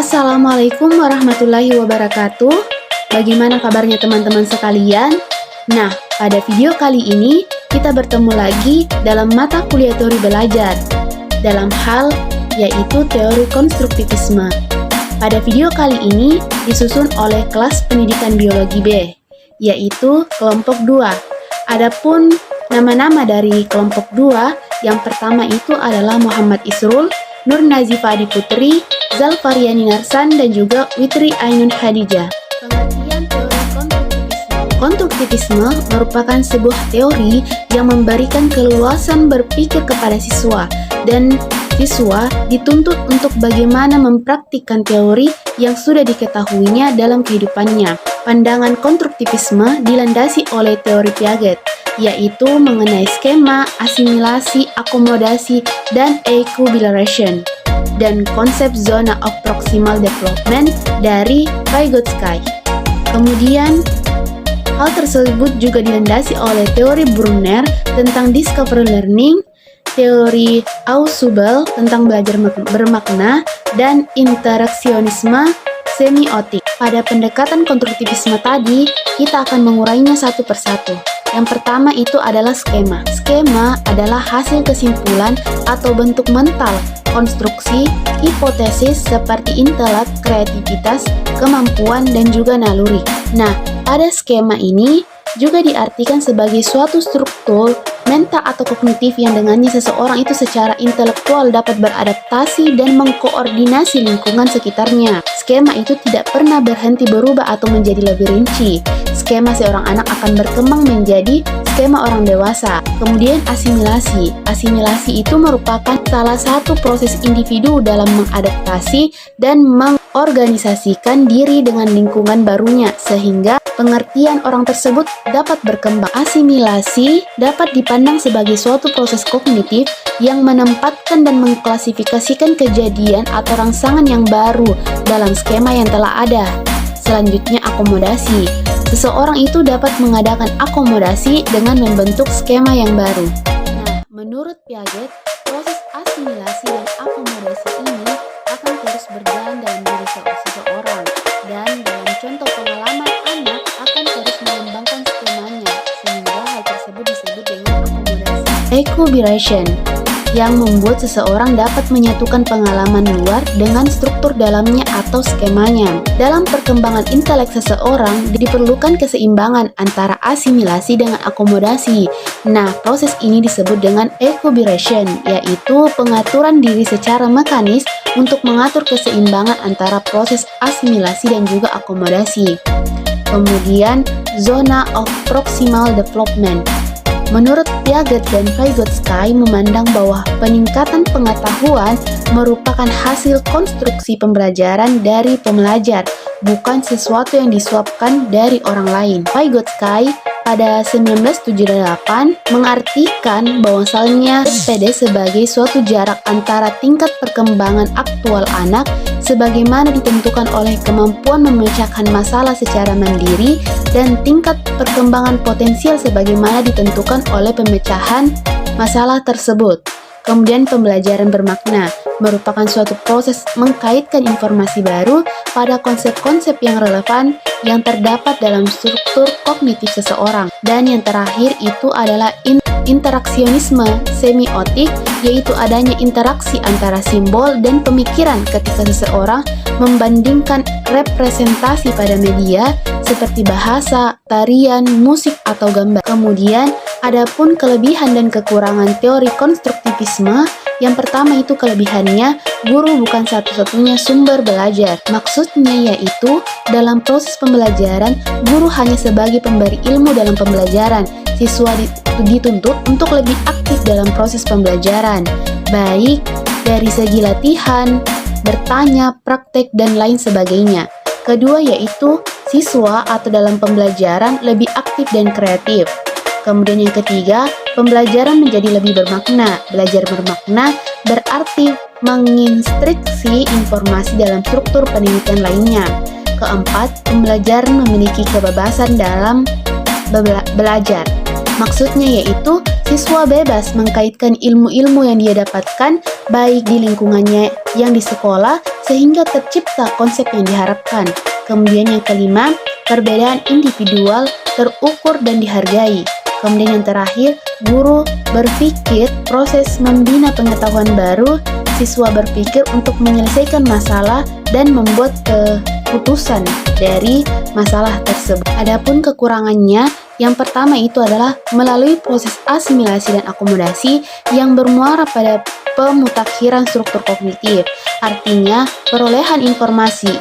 Assalamualaikum warahmatullahi wabarakatuh. Bagaimana kabarnya teman-teman sekalian? Nah, pada video kali ini kita bertemu lagi dalam mata kuliah teori belajar dalam hal yaitu teori konstruktivisme. Pada video kali ini disusun oleh kelas pendidikan biologi B, yaitu kelompok 2. Adapun nama-nama dari kelompok 2, yang pertama itu adalah Muhammad Isrul, Nur Nazifa Adi Putri, Zalfariani Narsan, dan juga Witri Ainun Khadijah. Pengertian teori konstruktivisme. Konstruktivisme merupakan sebuah teori yang memberikan keluasan berpikir kepada siswa, dan siswa dituntut untuk bagaimana mempraktikkan teori yang sudah diketahuinya dalam kehidupannya. Pandangan konstruktivisme dilandasi oleh teori Piaget, yaitu mengenai skema, asimilasi, akomodasi, dan equilibration, dan konsep zona of proximal development dari Vygotsky. Kemudian, hal tersebut juga dilandasi oleh teori Brunner tentang discovery learning, teori Ausubel tentang belajar bermakna, dan interaksionisme semiotik. Pada pendekatan konstruktivisme tadi, kita akan mengurainya satu persatu. Yang pertama itu adalah skema. Skema adalah hasil kesimpulan atau bentuk mental, konstruksi, hipotesis seperti intelek, kreativitas, kemampuan, dan juga naluri. Nah, pada skema ini juga diartikan sebagai suatu struktur mental atau kognitif yang dengannya seseorang itu secara intelektual dapat beradaptasi dan mengkoordinasi lingkungan sekitarnya. Skema itu tidak pernah berhenti berubah atau menjadi lebih rinci. Skema seorang anak akan berkembang menjadi skema orang dewasa. Kemudian asimilasi. Asimilasi itu merupakan salah satu proses individu dalam mengadaptasi dan mengorganisasikan diri dengan lingkungan barunya, sehingga pengertian orang tersebut dapat berkembang. Asimilasi dapat dipandang sebagai suatu proses kognitif yang menempatkan dan mengklasifikasikan kejadian atau rangsangan yang baru dalam skema yang telah ada. Selanjutnya, akomodasi. Seseorang itu dapat mengadakan akomodasi dengan membentuk skema yang baru. Nah, menurut Piaget, proses asimilasi dan akomodasi ini akan terus berjalan dalam diri seseorang, dan dalam contoh pengalaman anak akan terus mengembangkan skemanya, sehingga hal tersebut disebut dengan akomodasi. Equilibration, yang membuat seseorang dapat menyatukan pengalaman luar dengan struktur dalamnya atau skemanya. Dalam perkembangan intelek seseorang, diperlukan keseimbangan antara asimilasi dengan akomodasi. Nah, proses ini disebut dengan equilibration, yaitu pengaturan diri secara mekanis untuk mengatur keseimbangan antara proses asimilasi dan juga akomodasi. Kemudian, zona of proximal development. Menurut Piaget dan Vygotsky memandang bahwa peningkatan pengetahuan merupakan hasil konstruksi pembelajaran dari pembelajar, bukan sesuatu yang disuapkan dari orang lain. Vygotsky pada 1978 mengartikan bahwasannya PD sebagai suatu jarak antara tingkat perkembangan aktual anak sebagaimana ditentukan oleh kemampuan memecahkan masalah secara mandiri dan tingkat perkembangan potensial sebagaimana ditentukan oleh pemecahan masalah tersebut. Kemudian pembelajaran bermakna merupakan suatu proses mengkaitkan informasi baru pada konsep-konsep yang relevan yang terdapat dalam struktur kognitif seseorang. Dan yang terakhir itu adalah interaksionisme semiotik, yaitu adanya interaksi antara simbol dan pemikiran ketika seseorang membandingkan representasi pada media seperti bahasa, tarian, musik, atau gambar. Kemudian, adapun kelebihan dan kekurangan teori konstruktivisme, yang pertama itu kelebihannya, guru bukan satu-satunya sumber belajar. Maksudnya yaitu, dalam proses pembelajaran, guru hanya sebagai pemberi ilmu dalam pembelajaran. Siswa dituntut untuk lebih aktif dalam proses pembelajaran, baik dari segi latihan, bertanya, praktek, dan lain sebagainya. Kedua yaitu, siswa atau dalam pembelajaran lebih aktif dan kreatif. Kemudian yang ketiga, pembelajaran menjadi lebih bermakna. Belajar bermakna berarti menginstruksi informasi dalam struktur pendidikan lainnya. Keempat, pembelajaran memiliki kebebasan dalam belajar. Maksudnya yaitu siswa bebas mengkaitkan ilmu-ilmu yang dia dapatkan baik di lingkungannya yang di sekolah sehingga tercipta konsep yang diharapkan. Kemudian yang kelima, perbedaan individual terukur dan dihargai. Kemudian yang terakhir, guru berpikir proses membina pengetahuan baru, siswa berpikir untuk menyelesaikan masalah dan membuat keputusan dari masalah tersebut. Adapun kekurangannya, yang pertama itu adalah melalui proses asimilasi dan akomodasi yang bermuara pada pemutakhiran struktur kognitif. Artinya, perolehan informasi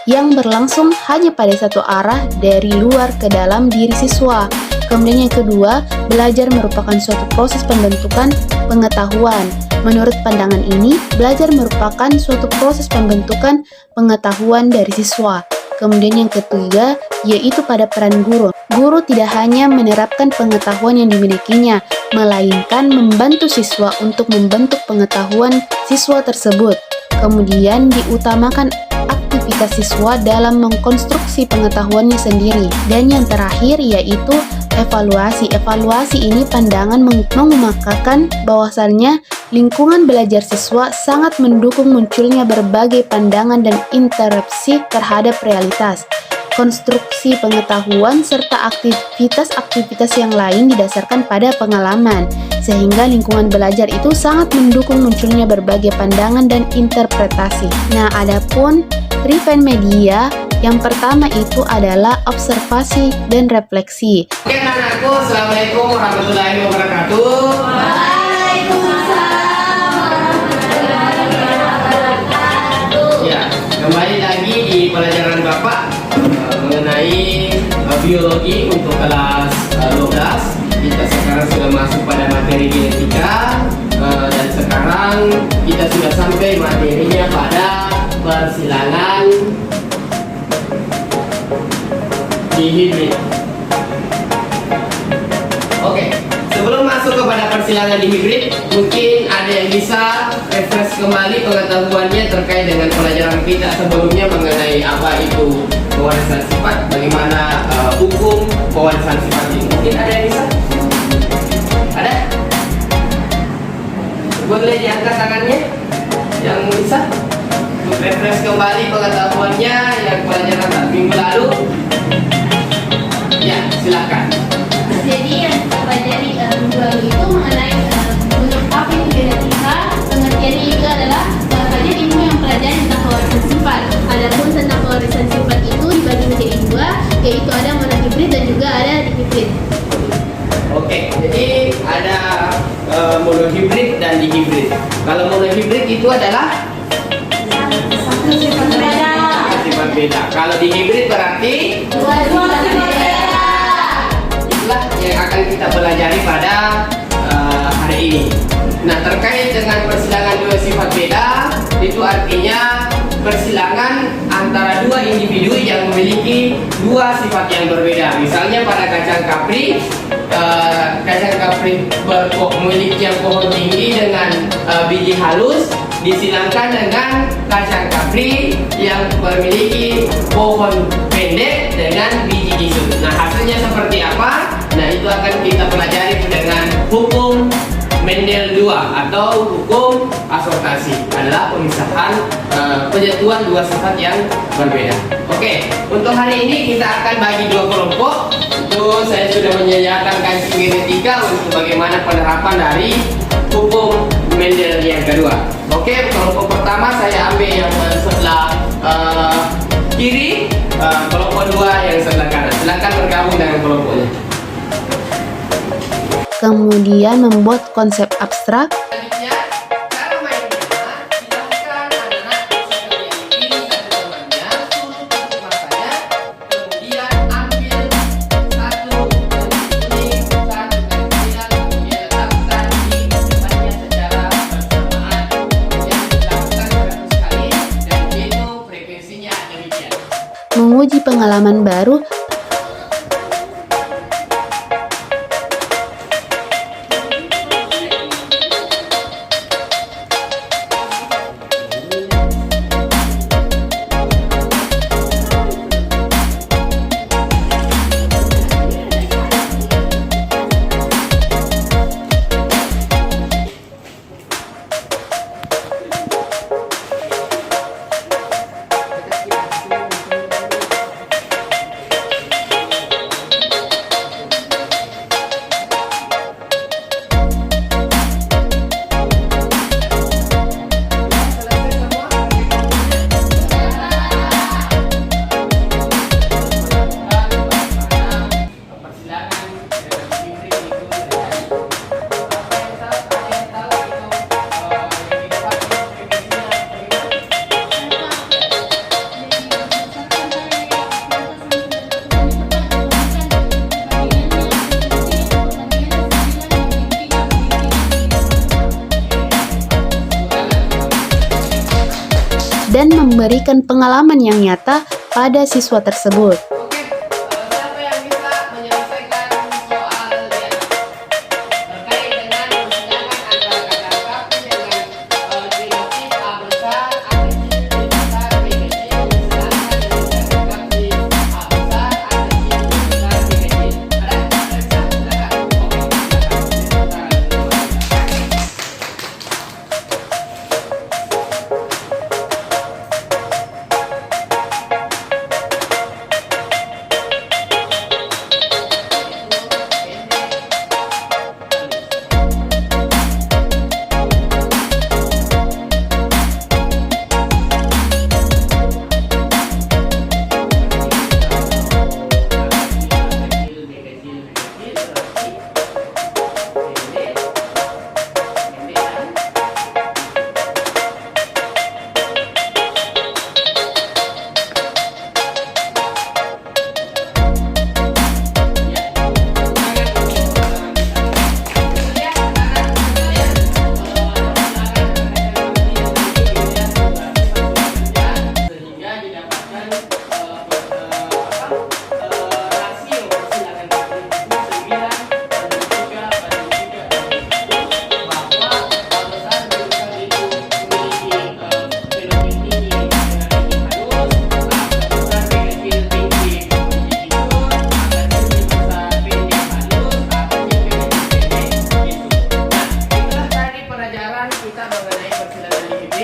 yang berlangsung hanya pada satu arah dari luar ke dalam diri siswa. Kemudian yang kedua, belajar merupakan suatu proses pembentukan pengetahuan. Menurut pandangan ini, belajar merupakan suatu proses pembentukan pengetahuan dari siswa. Kemudian yang ketiga, yaitu pada peran guru. Guru tidak hanya menerapkan pengetahuan yang dimilikinya, melainkan membantu siswa untuk membentuk pengetahuan siswa tersebut. Kemudian diutamakan aktivitas siswa dalam mengkonstruksi pengetahuannya sendiri. Dan yang terakhir yaitu evaluasi. Evaluasi ini pandangan mengemukakan bahwasannya lingkungan belajar siswa sangat mendukung munculnya berbagai pandangan dan interupsi terhadap realitas, konstruksi pengetahuan, serta aktivitas-aktivitas yang lain didasarkan pada pengalaman, sehingga lingkungan belajar itu sangat mendukung munculnya berbagai pandangan dan interpretasi. Nah, adapun Triven Media, yang pertama itu adalah observasi dan refleksi. Oke anak-anakku, Assalamualaikum warahmatullahi wabarakatuh. Waalaikumsalam warahmatullahi wabarakatuh. Ya, kembali lagi di pelajaran Bapak mengenai biologi untuk kelas 12. Kita sekarang sudah masuk pada materi genetika dan sekarang kita sudah sampai materinya pada persilangan dihibrid. Oke, sebelum masuk kepada persilangan dihibrid, mungkin ada yang bisa refresh kembali pengetahuannya terkait dengan pelajaran kita sebelumnya mengenai apa itu pewarisan sifat, bagaimana hukum pewarisan sifat ini. Mungkin ada yang bisa? Ada? Boleh diangkat tangannya yang bisa refresh kembali pengetahuannya yang pelajaran minggu lalu. Ya, silakan. Jadi yang kita pelajari minggu lalu itu mengenai bentuk apa itu genetika. Pengertiannya itu adalah banyak ilmu yang pelajari tentang pewarisan sifat. Adapun tentang pewarisan sifat itu dibagi menjadi dua, yaitu ada monohibrid dan juga ada dihibrid. Oke, jadi ada monohibrid dan dihibrid. Kalau monohibrid itu adalah Satu sifat beda. sifat beda. Kalau dihibrid berarti Dua sifat beda. itulah yang akan kita pelajari pada hari ini. Nah, terkait dengan persilangan dua sifat beda, itu artinya persilangan antara dua individu yang memiliki dua sifat yang berbeda. Misalnya pada kacang kapri, memiliki yang pohon tinggi dengan biji halus disilangkan dengan kacang kapri yang memiliki pohon pendek dengan biji gisut. Nah, hasilnya seperti apa? Nah, itu akan kita pelajari dengan hukum Mendel 2 atau hukum asortasi, adalah pemisahan penyatuan dua sifat yang berbeda. Oke, untuk hari ini kita akan bagi dua kelompok. Itu saya sudah menyediakan kajian genetika untuk bagaimana penerapan dari hukum Mendel yang kedua. Oke, kelompok pertama saya ambil yang sebelah kiri, kelompok dua yang sebelah kanan. Silakan bergabung dengan kelompoknya. Kemudian membuat konsep abstrak. Selanjutnya, cara mainnya silakan anak-anak pilih satu temannya, suruh tutup matanya, kemudian ambil satu kuning, satu kecil, kemudian letakkan di depannya secara bersamaan. Yang dilakukan 100 kali dan hitung frekuensinya demikian. Menguji pengalaman baru. dan memberikan pengalaman yang nyata pada siswa tersebut. Oke, siapa yang bisa menyelesaikan soal di atas terkait dengan persidangan antara kata kapri dengan trilogis A besar, A kecil, B besar, B kecil. Silakan menyelesaikan kapri A besar, A kecil, B besar, B kecil. Ada bisa? Silakan. Oke, silakan. Sehingga didapatkan rasio persidangan kapri itu 9 banding 3 banding 3 banding 1, bahwa A besar berusaha itu memiliki filosofis tinggi dengan biji halus, A besar B kecil tinggi biji kisut, A kecil besar pendek halus, A kecil B kecil pendek kisut. Nah, itulah tadi pelajaran kita mengenai persidangan IPB.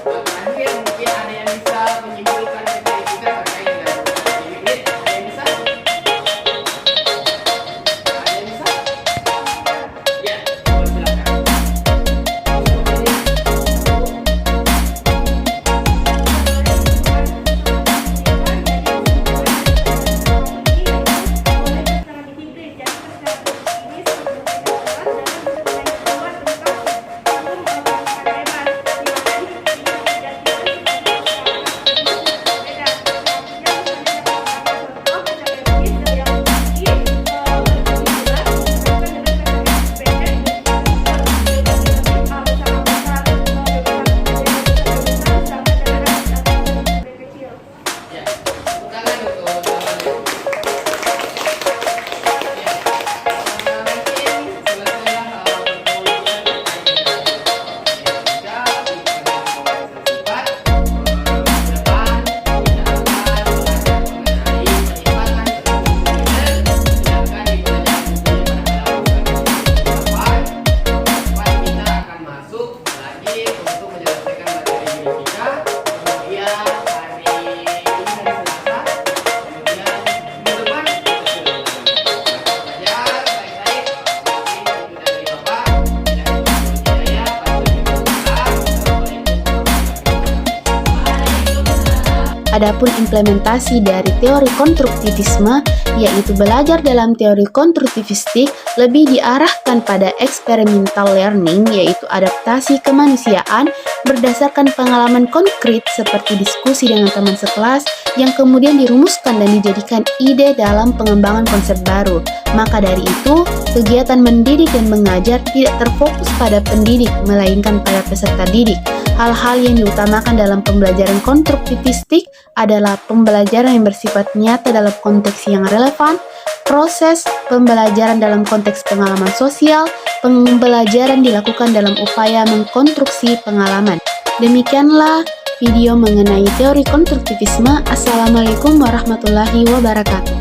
Terakhir mungkin ada yang bisa menyimpulkan materi kita terkait dengan IPB. Ada yang bisa? Ada yang bisa? Ya, silakan. Ya, tepuk tangan untuk jawabannya. Ya, mungkin selesailah pertemuan kita terkait dengan etika, sifat, ke depan kita akan belajar mengenai penyimpangan ilmu kuliner. Silakan dipelajari bukunya pada halaman 108. Kita akan masuk lagi untuk menyelesaikan materi etika. Kemudian hari ini hari Selasa, kemudian minggu depan kita sudah belajar baik-baik. Mungkin itu dari Bapak. Bila hidayah, Assalamualaikum warahmatullahi wabarakatuh. Adapun implementasi dari teori konstruktivisme, yaitu belajar dalam teori konstruktivistik, lebih diarahkan pada experimental learning, yaitu adaptasi kemanusiaan berdasarkan pengalaman konkret seperti diskusi dengan teman sekelas yang kemudian dirumuskan dan dijadikan ide dalam pengembangan konsep baru. Maka dari itu, kegiatan mendidik dan mengajar tidak terfokus pada pendidik, melainkan pada peserta didik. Hal-hal yang diutamakan dalam pembelajaran konstruktivistik adalah pembelajaran yang bersifat nyata dalam konteks yang relevan, proses pembelajaran dalam konteks pengalaman sosial, pembelajaran dilakukan dalam upaya mengkonstruksi pengalaman. Demikianlah video mengenai teori konstruktivisme. Assalamualaikum warahmatullahi wabarakatuh.